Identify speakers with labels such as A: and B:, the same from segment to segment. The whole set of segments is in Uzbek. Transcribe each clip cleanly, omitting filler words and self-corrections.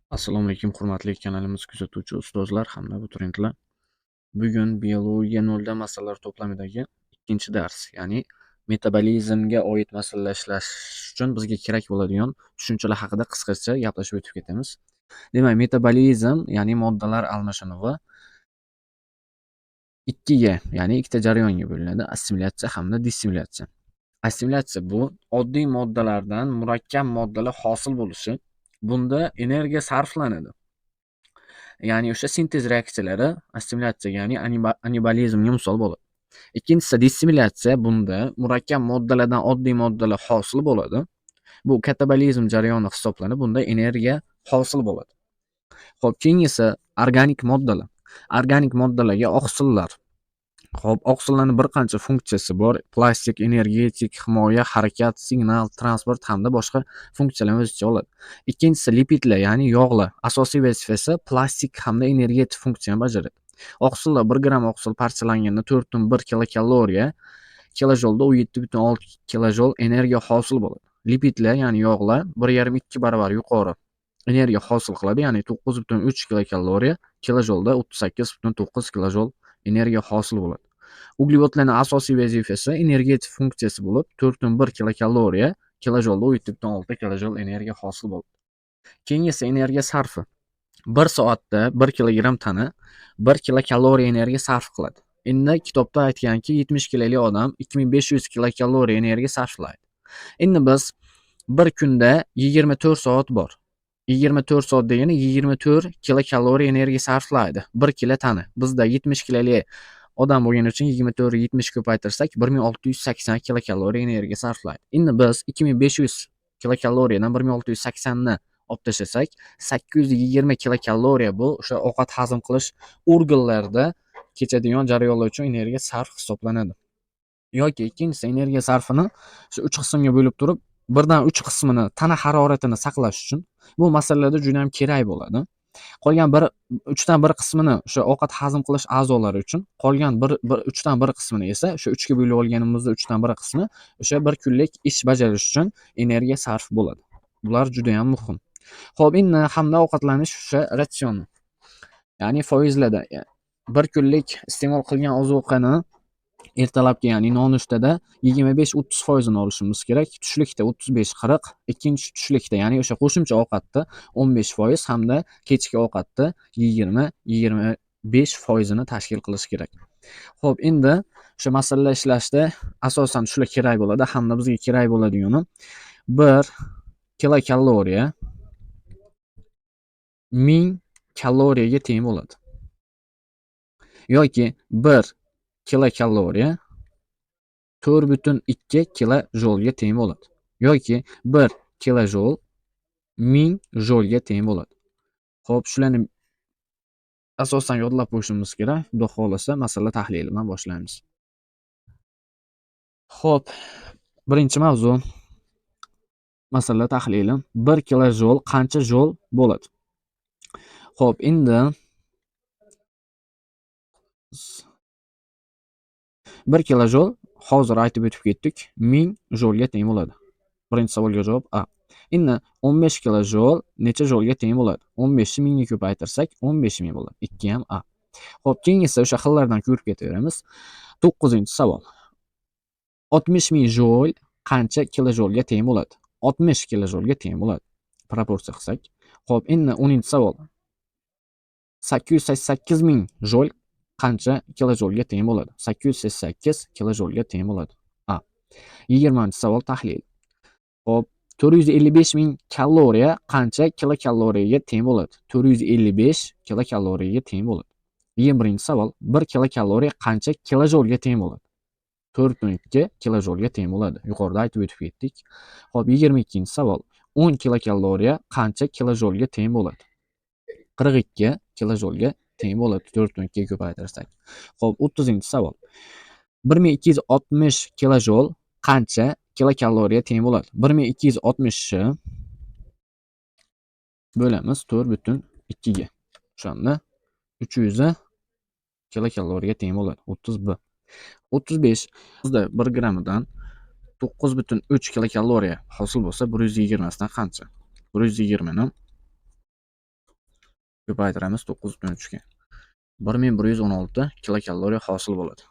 A: Assalomu alaykum, hurmatli kanalimiz kuzatuvchi ustozlar hamda abituriyentlar. Bugun biologiya 0 masalalar to'plamidagi ikkinchi dars, ya'ni metabolizmga oid masalalar ishlash uchun bizga kerak bo'ladigan tushunchalar haqida qisqacha gaplashib o'tib ketamiz. Demak, metabolizm, ya'ni moddalar almashinuvi ikkiga, ya'ni ikkita jarayonga bo'linadi: assimilyatsiya hamda dissimilyatsiya. Assimilyatsiya bu oddiy moddalardan murakkab moddalar hosil bo'lishi. Bunda energiya sarflanadi. Ya'ni o'sha sintez reaksiyalari assimilyatsiyaga, ya'ni anabolizmga misol bo'ladi. Ikkinchisi dissimilyatsiya. Bunda murakkab moddalardan oddiy moddalar hosil bo'ladi. Bu katabolizm jarayoni hisoblanib, bunda energiya hosil bo'ladi. Xo'p, keyingisi organik moddalar. Organik moddalarga oqsillar. Xo'p, oqsillarning bir qancha funksiyasi bor: plastik, energetik, himoya, harakat, signal, transport hamda boshqa funksiyalarni o'z ichiga oladi. Ikkinchisi lipidlar, ya'ni yog'lar. Asosiy vazifasi plastik hamda energetik funksiyani bajaradi. Oqsillar 1 gram oqsil parchalanganda 4,1 kilokaloriya, kilojolda 17,6 kilojol energiya hosil bo'ladi. Lipidlar, ya'ni yog'lar 1,5-2 barobar yuqori energiya hosil qiladi, ya'ni 9,3 kilokaloriya, kilojolda 38,9 kilojol energiya hosil bo'ladi. Uglevodlarning asosiy vazifasi energetik funksiyasi bo'lib, 4,1 kilokaloriya, kilojolda 17,6 kilojol energiya hosil bo'ladi. Keyingisi energiya sarfi. 1 soatda 1 kilogramm tana 1 kilokaloriya energiya sarf qiladi. Endi kitobda aytganki, 70 kiloli odam 2500 kilokaloriya energiya sarflaydi. Endi biz bir kunda 24 soat bor. 24 soat degani 24 kilokaloriya energiya sarflaydi 1 kilo tana. Bizda 70 kiloli odam bo'lgani uchun 24 ni 70 ko'paytirsak 1680 kilokaloriya energiya sarflaydi. Endi biz 2500 kilokaloriyadan 1680 ni olib tashlasak, 820 kilokaloriya bu o'sha ovqat hazm qilish organlarida kechadigan jarayonlar uchun energiya sarf hisoblanadi. Yoki ikkinchisi, energiya sarfini shu 3 qismga bo'lib turib, birdan 3 qismini tana haroratini saqlash uchun bu masalalarda juda ham kerak bo'ladi. Qolgan 3 dan 1 qismini o'sha ovqat hazm qilish a'zolari uchun, qolgan 3 dan 1 qismini esa o'sha 3 ga bo'lib olganimizda 3 dan 1 qismi o'sha bir kunlik ish bajarish uchun energiya sarf bo'ladi. Bular juda ham muhim. Xo'p, endi hamda ovqatlanish o'sha ratsionni, ya'ni foizlarda bir kunlik iste'mol qilgan ozuqani ertalabki, ya'ni nonushtada 25-30% olishimiz kerak. Tushlikda 35-40, ikkinchi tushlikda, ya'ni o'sha qo'shimcha ovqatda 15% hamda kechki ovqatda 20-25% ni tashkil qilish kerak. Xo'p, endi o'sha masalalar ishlashda asosan shular kerak bo'ladi. Hamda bizga kerak bo'ladigani 1 kilokaloriya 1000 kaloriyaga teng bo'ladi. Yoki 1 kilokaloriya 4,2 kilojolga teng bo'ladi. Yoki 1 kilojol 1000 jolga teng bo'ladi. Xo'p, shularni asosan yodlab qo'yishimiz kerak. Xudo xolasa masala tahlilidan boshlaymiz. Xo'p, birinchi mavzu masala tahlili. 1 kilojol qancha jol bo'ladi? Xo'p, endi 1 kilojol hozir aytib o'tib ketdik, 1000 jolga teng bo'ladi. Birinchi savolga javob A. Endi 15 kilojol necha jolga teng bo'ladi? 15 ni 1000 ga ko'paytirsak 15000 bo'ladi. 2 ham A. Xo'p, keyingisi o'sha xillardan ko'rib ketaveramiz. 9-savol. 60000 jol qancha kilojolga teng bo'ladi? 60 kilojolga teng bo'ladi. Proporsiya qilsak. Xo'p, endi 10-savol. 888000 jol qancha kilojolga teng bo'ladi? 888 kilojolga teng bo'ladi. A. 20-savol tahlil. Xo'p, 455,000 kaloriya qancha kilokaloriyaga teng bo'ladi? 455 kilokaloriyaga teng bo'ladi. 21-savol. 1 kilokaloriya qancha kilojolga teng bo'ladi? 4,2 kilojolga teng bo'ladi. Yuqorida aytib o'tib ketdik. Xo'p, 22-savol. 10 kilokaloriya qancha kilojolga teng bo'ladi? 42 kilojolga teng bo'ladi 4,2 ga ko'paytirsak. Xo'p, 30-savol. 1260 kilojol qancha kilokaloriya teng bo'ladi? 1260 ni bo'lamiz 4,2 ga. O'shanda 300 kilokaloriya teng bo'ladi. 30B. 35. Bizda 1 grammidan 9,3 kilokaloriya hosil bo'lsa, 120 sidan qancha? 120 ni ko'paytiramiz 9.3 ga. 1116 kilokaloriya hosil bo'ladi.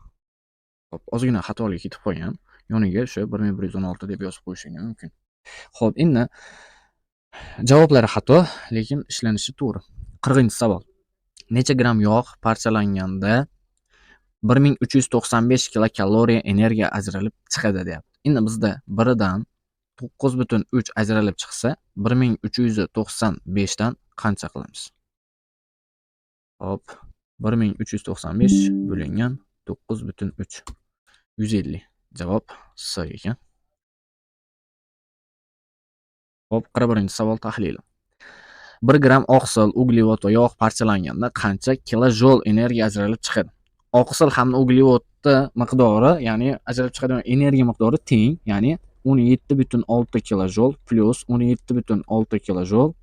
A: Xo'p, ozgina xatolik ketib qolgan. Yoniga o'sha 1116 deb yozib qo'yishing mumkin. Xo'p, endi javoblari xato, lekin ishlanishi to'g'ri. 40-savol. Necha gramm yog' parchalanganda 1395 kilokaloriya energiya ajralib chiqadi deyapti. Endi bizda biridan 9.3 ajralib chiqsa, 1395 dan qancha qilamiz? Hop, 1395 bo'lingan 9.3 150. Javob S ekan. Hop, 41-savol tahlili. 1 gramm oqsil, uglevod va yog' parchalanganda qancha kilojol energiya ajralib chiqadi? Oqsil hamda uglevodni miqdori, ya'ni ajralib chiqadigan energiya miqdori teng, ya'ni 17.6 kilojol plus 17.6 kilojol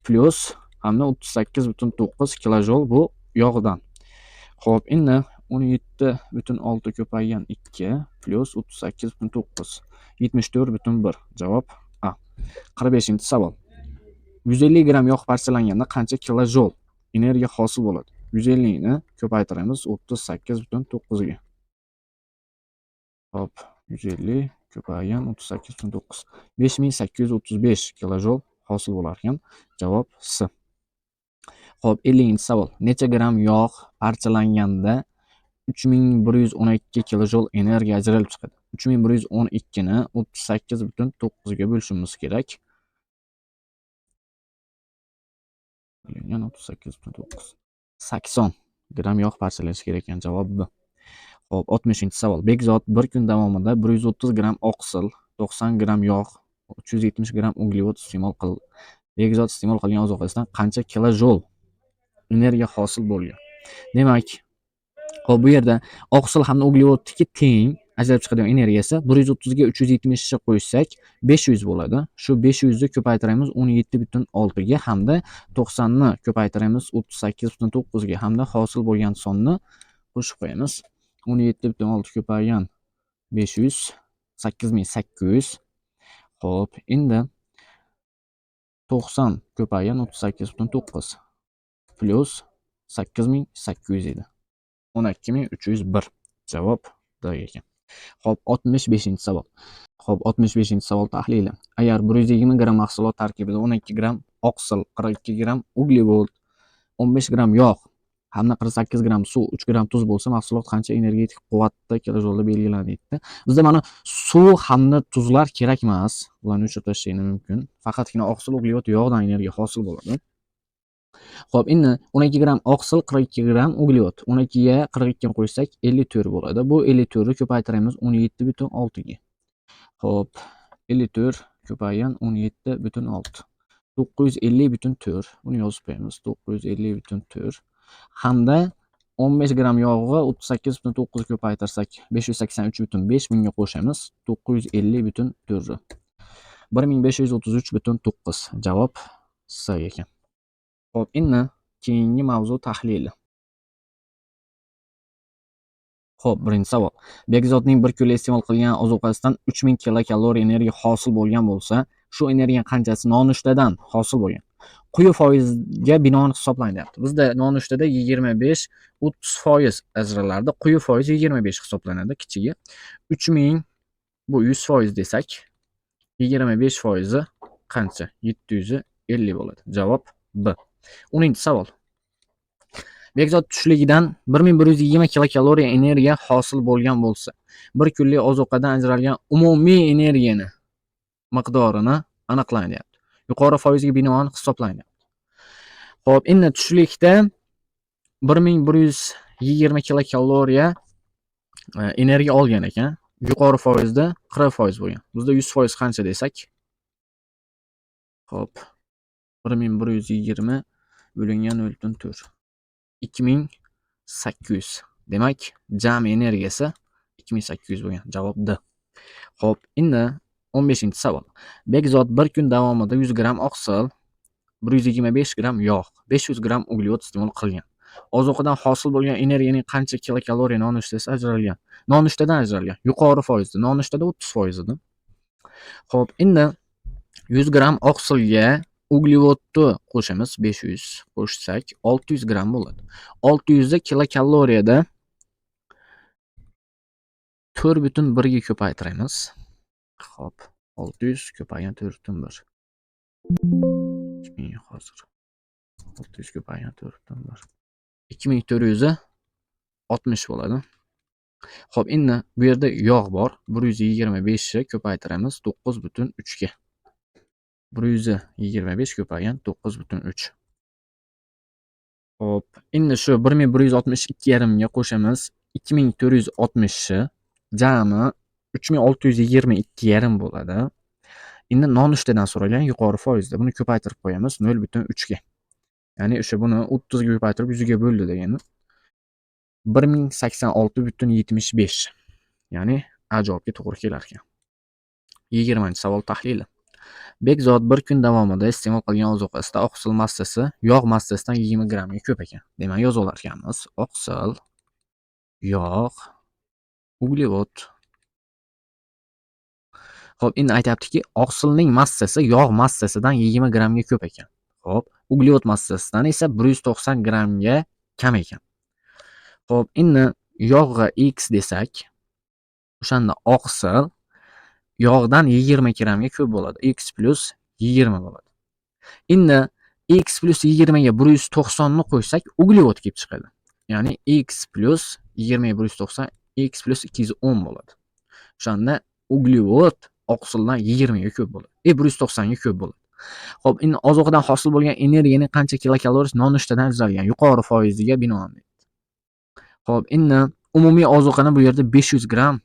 A: plus hamda 38.9 kilojol bu yog'dan. Xo'p, endi 17.6 ko'paygan 2 plus 38.9 74.1. Javob A. 45-savol. 150 gramm yog' parchalanganda qancha kilojol energiya hosil bo'ladi? 150 ni ko'paytiramiz 38.9 ga. Hop, 150 ko'paygan 38.9 5835 kilojol hosil bo'lar ekan. Javob S. Hop, 50-savol. Necha gramm yog' parchalanganda 3112 kilojol energiya ajralib chiqadi? 3112 ni 38.9 ga bo'lishimiz kerak. 38.9 80 gramm yog' parchalanishi kerak ekan. Javob B. Xo'p, 60-savol. Bekzod bir kun davomida 130 gramm oqsil, 90 gramm yog', 370 gramm uglevod iste'mol qildi. Bekzod iste'mol qilgan ozuqasidan qancha kilojol energiya hosil bo'lgan? Demak, xo'p, bu yerda oqsil hamda uglevodniki teng ajralib chiqadigan energiyasi 130 ga 370 qo'ysak 500 bo'ladi. Shu 500 ni ko'paytiramiz 17.6 ga hamda 90 ni ko'paytiramiz 38.9 ga hamda hosil bo'lgan sonni qo'shib qo'yamiz. 17.6 ko'paygan 500 8800. Xo'p, endi 90 ko'paygan 38.9 plus 8800 edi. 12301. Javob D ekan. Xo'p, 65-savol. Xo'p, 65-savol tahlili. Agar 120 gramm mahsulot tarkibida 12 gramm oqsil, 42 gramm uglevod, 15 gramm yog' hamda 48 gramm suv, 3 gramm tuz bo'lsa, mahsulot qancha energetik quvvatda kilojolda belgilanadi deydi. Bizda mana suv hamda tuzlar kerak emas. Bularni o'chirib tashlashing mumkin. Faqatgina oqsil, uglevod, yog'dan energiya hosil bo'ladi. Xo'p, endi 12 gramm oqsil, 42 gramm uglevod. 12 ga 42 ni qo'ysak 54 bo'ladi. Bu 54 ni ko'paytiramiz 17.6 ga. Xo'p, 54 ko'paygan 17.6 950.4. Buni yozib qo'yamiz. 950.4 hamda 15 gramm yog'ni 38.9 ko'paytirsak 583.5 bunga qo'shamiz 950.4. 1533.9. Javob S ekan. Xo'p, endi keyingi mavzu tahlili. Xo'p, birinchi savol. Bekzodning bir kunlik iste'mol qilgan ozuqasidan 3000 kilokaloriya energiya hosil bo'lgan bo'lsa, shu energiya qanchasi nonushtadan hosil bo'lgan? Quyi foizga binoan hisoblang deyapti. Bizda nonushtada 25-30% ajralardi. Quyi foiz 25 hisoblanadi kichigi. 3000 bu 100% desak, 25% qancha? 750 bo'ladi. Javob B. 10-savol. Bekzod tushligidan 1120 kilokaloriya energiya hosil bo'lgan bo'lsa, bir kunlik ozuqadan ajralgan umumiy energiyani miqdorini aniqlang deyapti. Yuqori foizga binoan hisoblang deyapti. Xo'p, endi tushlikda 1120 kilokaloriya energiya olgan ekan. Yuqori foizda 40% bo'lgan. Bizda 100% qancha desak? Xo'p, 1120 bo'lingan 0.4 2800. Demak, jami energiyasi 2800 bo'lgan. Javob D. Xo'p, endi 15-savol. Bekzod bir kun davomida 100 gramm oqsil, 125 gramm yog', 500 gramm uglevod iste'mol qilgan. Ozuqadan hosil bo'lgan energiyaning qancha kilokaloriya nonushtada ajralgan? Nonushtadan ajralgan. Yuqori foizda. Nonushtada 30% edi. Xo'p, endi 100 gramm oqsilga uglevodni qo'shamiz 500 qo'shsak 600 gramm bo'ladi. 600 ni kilokaloriyada 4,1 ga ko'paytiramiz. Xo'p, 600 ko'paygan 4,1. 2000 hozir. 600 ko'paygan 4,1. 2460 bo'ladi. Xo'p, endi bu yerda yog' bor. 125 ni ko'paytiramiz 9,3 ga. 125 ko'paygan 9,3. Xo'p, endi shu 1162,5 ga qo'shamiz 2460 ni jami 3622,5 bo'ladi. Endi nonushtadan so'ralgan yuqori foizda buni ko'paytirib qo'yamiz 0,3 ga. Ya'ni o'sha buni 30 ga ko'paytirib 100 ga bo'ldi degani. 1086,75. Ya'ni A javobga to'g'ri kelar ekan. 20-savol tahlili. Bekzod bir kun davomida iste'mol qilgan ozuqasida oqsil massasi yog' massasidan 20 grammga ko'p ekan. Demak, yoza olar ekanmiz. Oqsil, yog', uglevod. Xo'p, endi aytayaptiki, oqsilning massasi yog' massasidan 20 grammga ko'p ekan. Xo'p, uglevod massasidan esa 190 grammga kam ekan. Xo'p, endi yog'ga x desak, o'shanda oqsil yog'dan 20 grammga ko'p bo'ladi. X plus 20 bo'ladi. Endi x plus 20 ga 190 ni qo'ysak, uglevod kelib chiqadi. Ya'ni x plus 20 ga 190 x plus 210 bo'ladi. O'shanda uglevod oqsildan 20 ga ko'p bo'ladi. 190 ga ko'p bo'ladi. Xo'p, endi ozuqadan hosil bo'lgan energiyaning qancha kilokaloriyasi nonushtadan ajralgan yuqori foiziga binoan. Xo'p, endi umumiy ozuqani bu yerda 500 gramm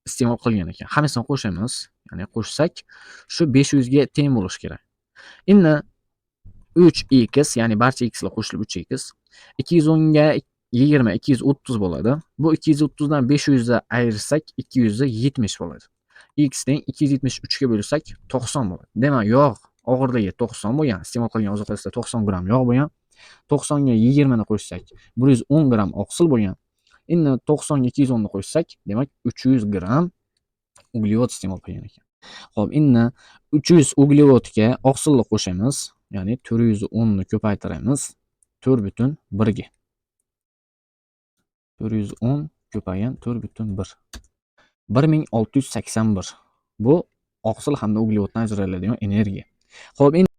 A: iste'mol qilgan ekan. Hammasini qo'shamiz. Ya'ni qo'shsak, shu 500 ga teng bo'lishi kerak. Endi 3x, ya'ni barcha x'lar qo'shilib 3x. 210 ga 20 230 bo'ladi. Bu 230 dan 500 ni ayirsak 270 bo'ladi. X teng 273 ga bo'lsak 90 bo'ladi. Demak, yog' og'irligi 90 bo'lgan, iste'mol qilgan ozuqasida 90 gramm yog' bo'lgan. 90 ga 20 ni qo'shsak 110 gramm oqsil bo'lgan. Endi 90 ga 210 ni qo'shsak, demak 300 gramm uglevod iste'mol qilgan ekan. Xo'p, endi 300 uglevodga oqsilni qo'shamiz, ya'ni 410 ni ko'paytiramiz 4,1 ga. 410 ko'paygan 4,1. 1681. Bu oqsil hamda uglevoddan ajraladigan energiya. Xo'p, endi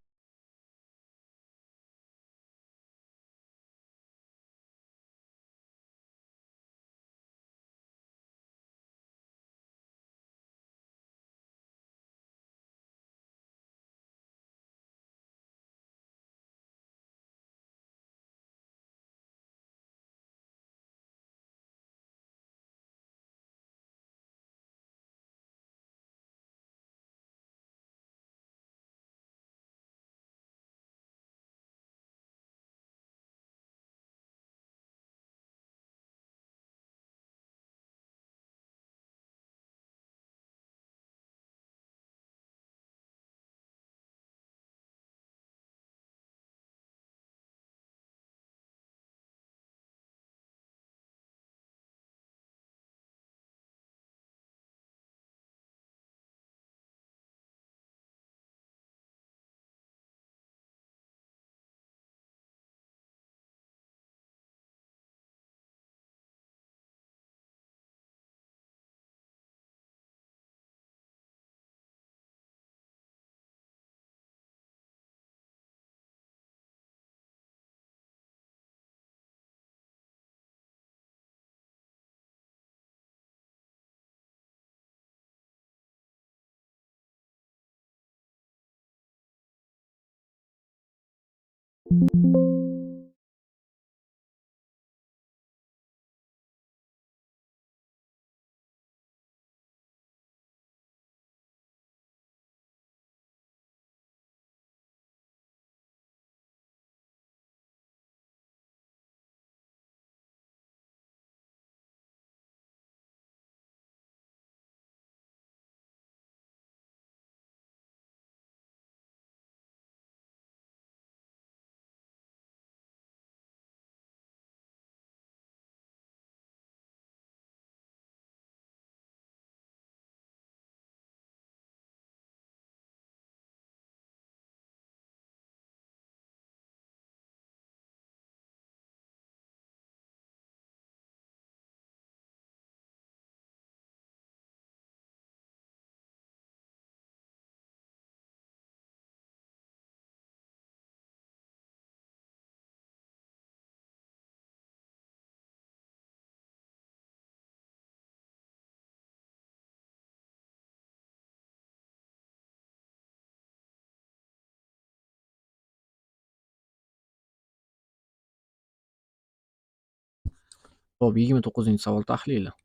A: Xo'p, 29-savol tahlili.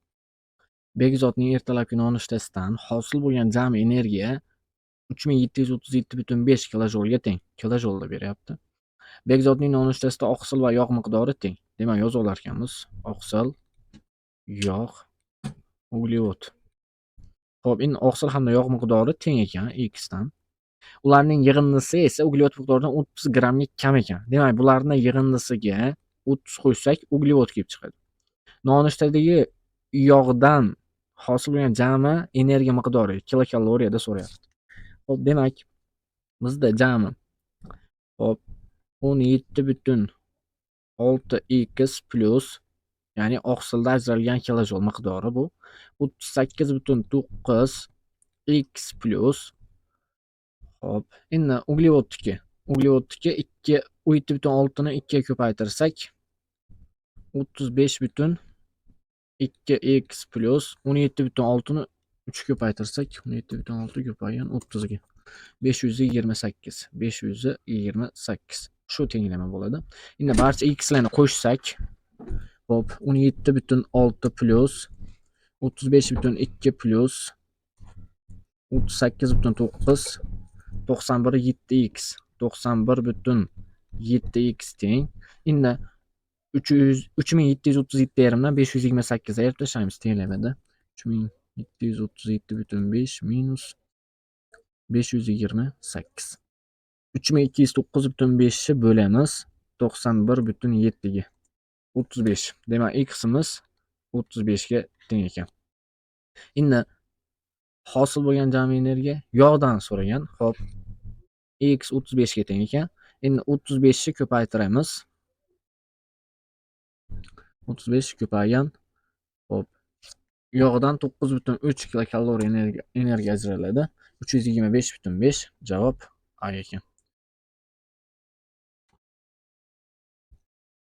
A: Bekzodning ertalabki nonushtasidan hosil bo'lgan jami energiya 3737,5 kilojolga teng. Kilojolda beryapti. Bekzodning nonushtasida oqsil va yog' miqdori teng. Demak, yozib olar ekanmiz. Oqsil, yog', uglevod. Xo'p, endi oqsil hamda yog' miqdori teng ekan x dan. Ularning yig'indisi esa uglevod miqdoridan 30 grammga kam ekan. Demak, bularni yig'indisiga 30 qo'shsak, uglevod kelib chiqadi. Nonushtadagi yog'dan hosil bo'lgan jami energiya miqdori kilokaloriyada so'rayapti. Xo'p, demak, bizda jami 17,6x plus, ya'ni oqsilda ajralgan kilojol miqdori bu 38,9x plus. Xo'p, endi uglevodniki 17,6 ni 2 ga ko'paytirsak 35,2x plus 17,6 ni 3 ga ko'paytirsak 17,6 ko'paygan 30 ga 528 shu tenglama bo'ladi. Endi barcha x larni qo'shsak, xo'p, 17,6 plus 35,2 plus 38,9 91,7x 91,7x teng. Endi 3737 yarimdan 528 ayirib tashlaymiz tenglamada. 3737,5 minus 528. 3209,5 ni bo'lamiz 91,7 ga. 35. Demak, x'imiz 35 ga teng ekan. Endi hosil bo'lgan jami energiya yog'dan so'ragan. Xo'p, x 35 ga teng ekan. Endi 35 ni ko'paytiramiz. 35 ko'paygan. Xo'p, yog'dan 9,3 kilokaloriya energiya ajraladi. 325,5 javob A ekan.